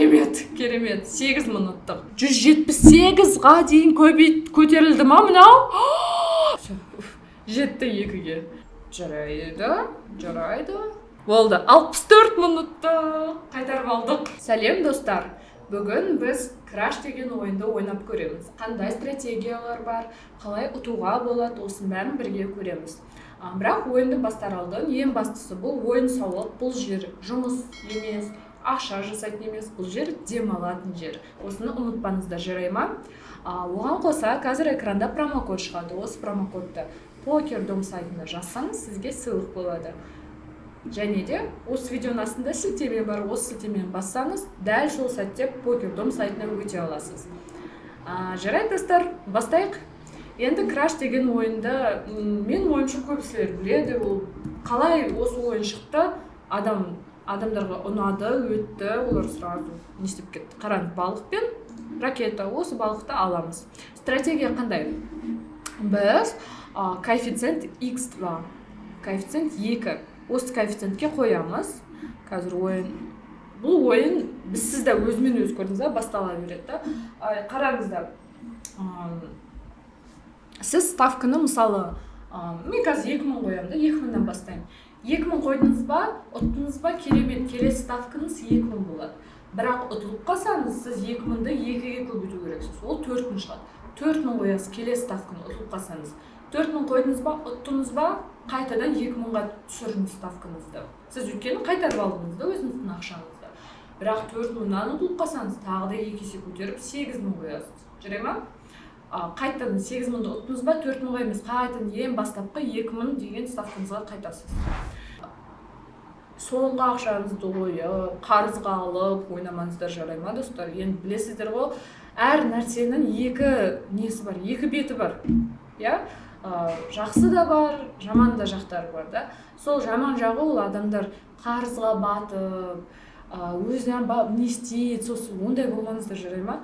Керемет. 8.000 ұттық. 178-ға дейін көтерілді ма мынау? Жетті 2-ге. Жарайды. Болды. 64.000 ұттық. Қайтарып алдық. Сәлем достар. Бүгін біз краш деген ойынды ойнап көреміз. Қандай стратегиялар бар, қалай ұтуға болады, осының бәрін бірге көреміз. Бірақ ойынды бастар алдын ең бастысы бұл ойын сауық, бұл жер жұмыс емес, ақша жасайтын емес, бұл жер демалатын жер. Осыны ұмытпаңыздар, жарай ма? Оған қоса қазір экранда промокод шығады. Осы промокодты PokerDom сайтында жазсаңыз, сізге сыйлық болады. Және де осы видеоның астында сілтеме бар, осы сілтемені бассаңыз, дәл сол сәтте PokerDom сайтына өте аласыз. Жарайды достар, бастайық. Енді краш деген ойынды мен ойыншы көпшілер біледі, ол қалай осы ойын шықты, адамдарға ұнады, өтті, олар сразу не істеп кетті. Қараңыз, балық пен ракета, осы балықты аламыз. Стратегия қандай? Біз коэффициент x2, коэффициент 2. Осы коэффициентке қоямыз. Қазір бұл ойын сізді өзімен өз көрдіңіз, бастала береді. Қараңыздар, сіз ставканы мысалы, мен қазір 2000 қоямын, 2000-нан бастаймын. 2000 қойдыңыз ба, ұттыңыз ба, керемет, келесі ставкаңыз 2000 болады. Бірақ ұтылып қалсаңыз, сіз 2000-ді 2-ге көбейту керексіз. Ол 4000 шығады. 4000 қоясыз, келесі ставканы ұтылып қалсаңыз. 4000 қойдыңыз ба, ұттыңыз ба, қайтадан 2000-ға түсіріңіз ставкаңызды. Сіз өйткені қайтарып алдыңыз да өзіңіздің ақшаңызды. Бірақ 4000-нан ұтылып қалсаңыз, тағы да 2 есе көтеріп 8000 қоясыз. Жарай ма? Қайтадан 8000-ді ұттыңыз ба, 4000-ға емес, қайтадан ең бастапқы 2000 деген ставкаңызға қайтасыз. Соңғы ақшаңызды қойып, қарызға алып ойнамаңыздар, жарай ма достар? Енді білесіздер ғой, әр нәрсенің екі несі бар, екі беті бар. Жақсы да бар, жаман да жақтары бар да. Сол жаман жағы ол адамдар қарызға батып, өзінен не істейді, сосын ондай болмаңыздар, жарай ма?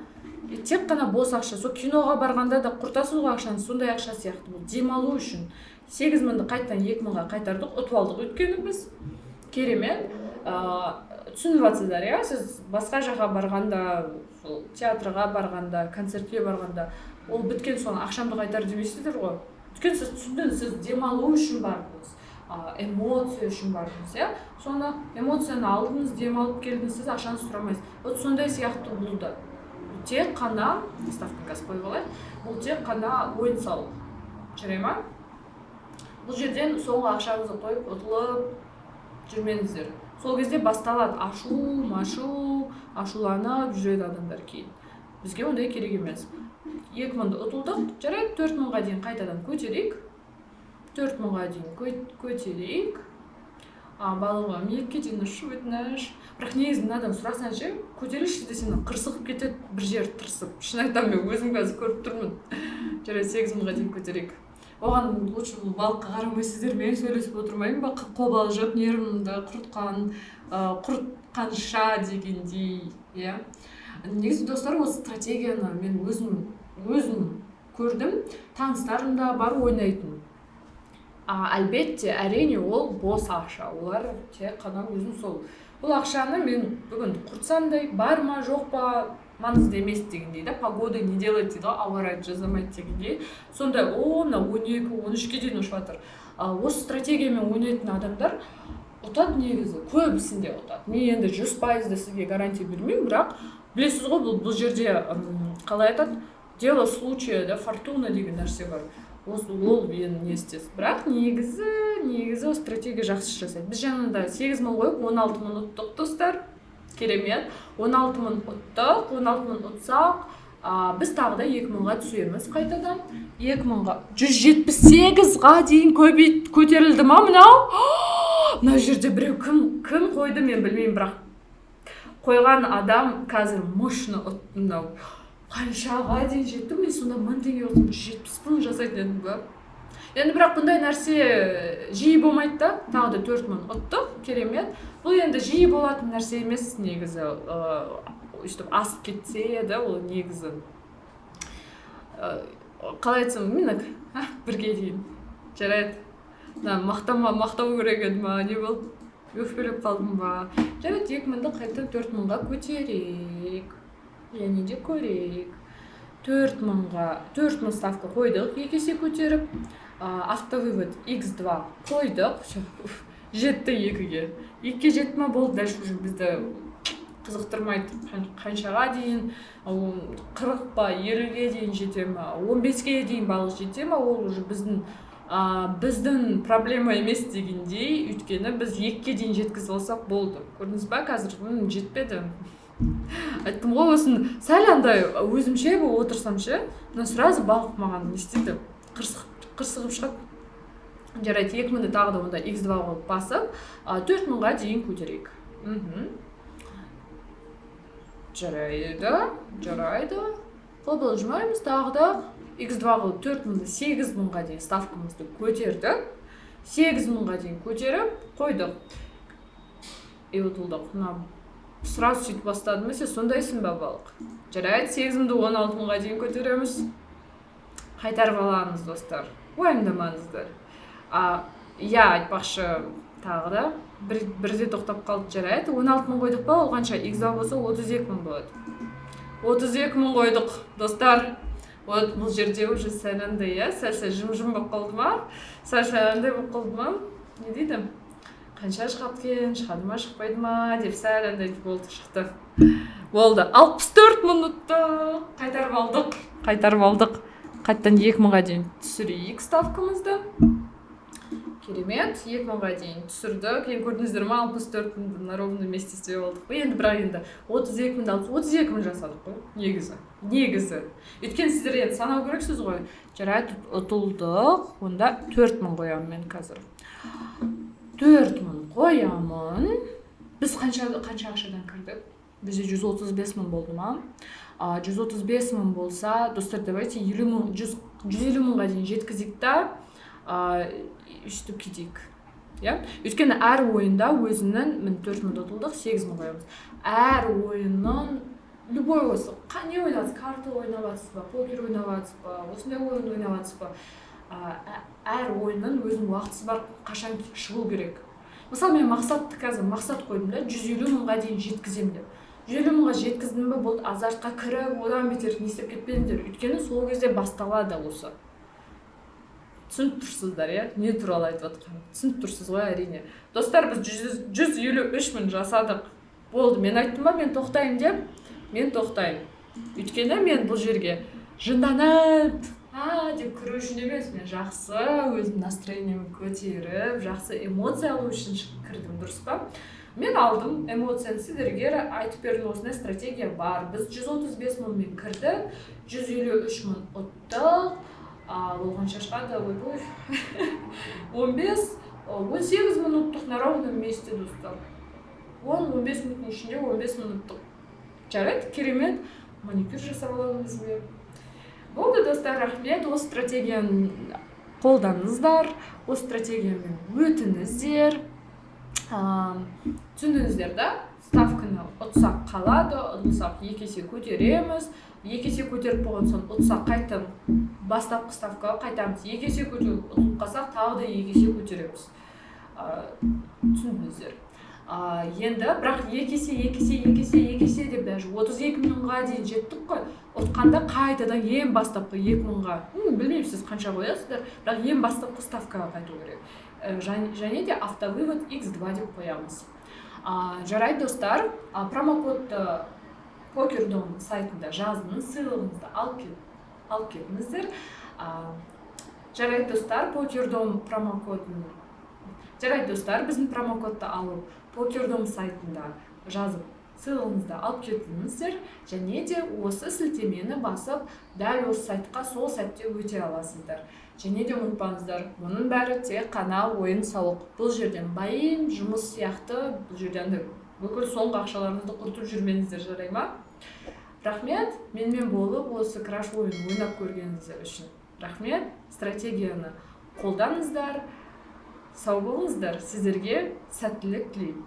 Тек қана бос ақша, сол киноға барғанда да құртасыз ғой ақшаны, сондай ақша сияқты бұл. Демалу үшін 8000-ді қайттан 2000-ға қайтардық, ұтып алдық. Өйткені біз керемет түсініп жатсыздар, сіз басқа жаққа барғанда, театрға барғанда, концертке барғанда, ол біткен соң ақшамды қайтар демейсіздер ғой. Өйткені сіз түсіндіңіз, сіз демалу үшін бардыңыз, эмоция үшін бардыңыз, соны эмоцияны алдыңыз, демалып келдіңіз, сіз ақшаны сұрамайсыз. Вот сондай сияқты бұл да. Тек қана, ставканы қазір қойып алайын, бұл тек қана ойын сауық. Жарай ма? Бұл жерден соңғы ақшаңызды қойып, ұтылып жүрмеңіздер. Сол кезде басталады ашуланып жүреді адамдар кейін. Бізге ондай керек емес. 2000-ді ұтылдық, жарайды, 4000-ға дейін қайтадан көтерейік. 4000-ға дейін көтерейік. Балыға мекке дейін өтініш. Бірақ негізі мынадан сұрасаң ше, көтерілші десең қырсығып кетеді, бір жер тырсып. Шын айтамын, мен өзім қазір көріп тұрмын. Жарайды, 8000-ға дейін көтерейік. Оған лучше бұл балыққа қарамайсыздар, мен сөйлесіп отырмайын ба, қобалжып, нервімді құртқанша дегендей. Негізі достар, осы стратегияны мен өзім көрдім, таныстарым да бар ойнайтын. Әлбетте, әрине ол бос ақша, олар тек қана өзім сол. Бұл ақшаны мен бүгін құртсандай, бар ма, жоқ па, маңызды емес дегендей, погода не делает дейді, ауа райы жазамайды дегендей. Сондай, мына 12-13-ке дейін ұшып жатыр. Осы стратегиямен ойнайтын адамдар ұтады негізі, көбісінде ұтады. Мен енді 100% сізге гарантия бермеймін, бірақ білесіз ғой, бұл жерде қалай айтады, дело случая, фортуна деген нәрсе бар. Ол мен не істесіз. Бірақ негізі стратегия жақсы жасайды. Біз жаңында 8000 қойып 16000 ұттық достар. Керемет. 16000 ұттық, 16000 ұтсақ, біз тағы да 2000-ға түсеміз қайтадан. 2000-ға 178-ға дейін көтерілді ма мынау? Мына жерде біреу кім қойды мен білмеймін, бірақ қойған адам қазір мощно ұтты мынау. Қаншаға дейін жетті, мен сонда 1000 теңге ұттым, 70 жасайтын едім ба. Енді бірақ бұндай нәрсе жиі болмайды да, тағы да 4000 ұттық, керемет. Бұл енді жиі болатын нәрсе емес негізі, өйстіп асып кетсе, ол негізі. Қалай айтсам, менік, бірге дейін. Жарайды. Мақтау керек еді ма, не болды? өкпелеп қалдым ба? Жарайды, 2000-ді қайтадан 4000-ға көтерейік. Және де көрейік. 4000 ставка қойдық, 2 есе көтеріп. Автовывод x2 қойдық. Жетті 2-ге. 2-ге жетті ма болды, дальше уже бізді қызықтырмайды. Қаншаға дейін, 40 па, 50-ге дейін жете ма, 15-ге дейін балық жете ма, ол уже біздің проблема емес дегендей, өйткені біз 2-ге дейін жеткізіп алсақ болды. Көрдіңіз ба, қазір жетпеді. Айттым ғой, осын сәл андай өзімше болып отырсам ше, сразу балық маған не істейді, қырсығып шығады. Жарайды, 2000-ді тағы да онда x2 қойып басып, 4000-ға дейін көтерейік. Жарайды. Қобылжымаймыз, тағы да x2 қойып 4000-ді 8000-ға дейін ставкамызды көтердік. 8000-ға дейін көтеріп қойдық. Отылдық. Сразу сөйтіп бастадым, сен сондайсың ба балық? Жарайды, 8000-ді 16000-ға дейін көтереміз. Қайтарып аламыз, достар. Уайымдамаңыздар. Айтпақшы тағы да бірде тоқтап қалды. Жарайды, 16000 қойдық па, ол қанша? x2 болса 32000 болады. 32000 қойдық, достар. Бұл жерде уже сәлінді, сәл жым-жым болып қалды ма? Сәл-сәлінді болып қалды ма? Не дейді? Қанша шығады кен, шығады ма, шықпайды ма, деп сәл андай болды, шықты. Болды, 64 минутты қайтарып алдық. Қайттан 2000-ға дейін түсірейік ставкамызды. Керемет, 2000-ға дейін түсірдік. Көрдіңіздер ма, 64 минутты на ровном месте істеп алдық. Енді бірақ енді 32 000 жасадық қой, негізі. Өйткені сіздер енді санау керексіз ғой. Жарайды, ұтылдық, онда 4000 қоямын мен қазір. 4000 қоямын. Біз қанша ақшадан кірдік? Бізде 135 000 болды ма? 135 000 болса, достар, давайте 150 000-ға дейін жеткізейік та, үштіп кетейік. Өйткені әр ойында өзінің 4000 ұтылдық, 8000 қоямыз. Әр ойынның любой осы, не ойнадыңыз? Карта ойнаватсыз ба, покер ойнаватсыз ба, осындай ойын ойнаватсыз ба? Әр ойынның өзінің уақытысы бар, қашан шығу керек. Мысалы, мен мақсат қойдым да, 150 000-ға дейін жеткізем деп. 150 000-ға жеткіздім бе, болды, азартқа кіріп, одан бетер не істеп кетпеңдер. Өйткені сол кезде басталады осы. Түсініп тұрсыздар, не туралы айтып жатқанын. Түсініп тұрсыз ғой, әрине. Достар, біз 153 000 жасадық. Болды, мен айттым ба, мен тоқтайын деп, мен тоқтайын. Өйткені мен бұл жерге жынданып, деп кіру үшін емес, мен жақсы өзім настроениемді көтеріп, жақсы эмоция алу үшін кірдім, дұрыс па? Мен алдым эмоцияны, сіздерге айтып бердім, осындай стратегия бар. Біз 135 000-мен кірдік, 153 000 ұттық, олғанша шығады, 18 минуттық на ровном месте, достар. 10-15 минуттың ішінде 15 минуттық. Жарайды, керемет, маникюр жасап аламыз бе? Болды, достар, рахмет, осы стратегияны қолданыңыздар, осы стратегиямен өтіңіздер. Түсіндіңіздер да? Ставканы ұтсақ қалады, ұтсақ 2 есе көтереміз. 2 есе көтеріп болған соң ұтсақ қайтып бастапқы ставкаға қайтамыз. 2 есе көтеріп ұтып қалсақ, тағы да 2 есе көтереміз. Түсіндіңіздер. Енді бірақ 2 есе деп даже 32 000-ға дейін жеттік қой. Ұтқанда қайтадан ең бастапқы 2000-ға, білмеймін сіз қанша қоясыздар, бірақ ең бастапқы ставкаға қайту керек. Және де автовывод x2 деп қоямыз. Жарайды, достар, промокодты покердом сайтында жаздыңыз, сыйлығыңызды алып кетіңіздер. Жарайды, достар, покердом промокодын. Жарайды, достар, біздің промокодты алып покердом сайтында жазып сыйлығыңызды алып кетіңіздер. Және де осы сілтемені басып, дәл осы сайтқа сол сәтте өте аласыздар. Және де ұмытпаңыздар, мұның бәрі тек қана ойын сауық. Бұл жерден байын, жұмыс сияқты, бұл жерден бүкіл соңғы ақшаларыңызды құртып жүрмеңіздер, жарай ма? Рахмет, менімен болып осы краш ойын ойнап көргеніңіздер үшін. Рахмет, стратегияны қолданыңыздар, сау болыңыздар, сіздерге сәттілік тілеймін.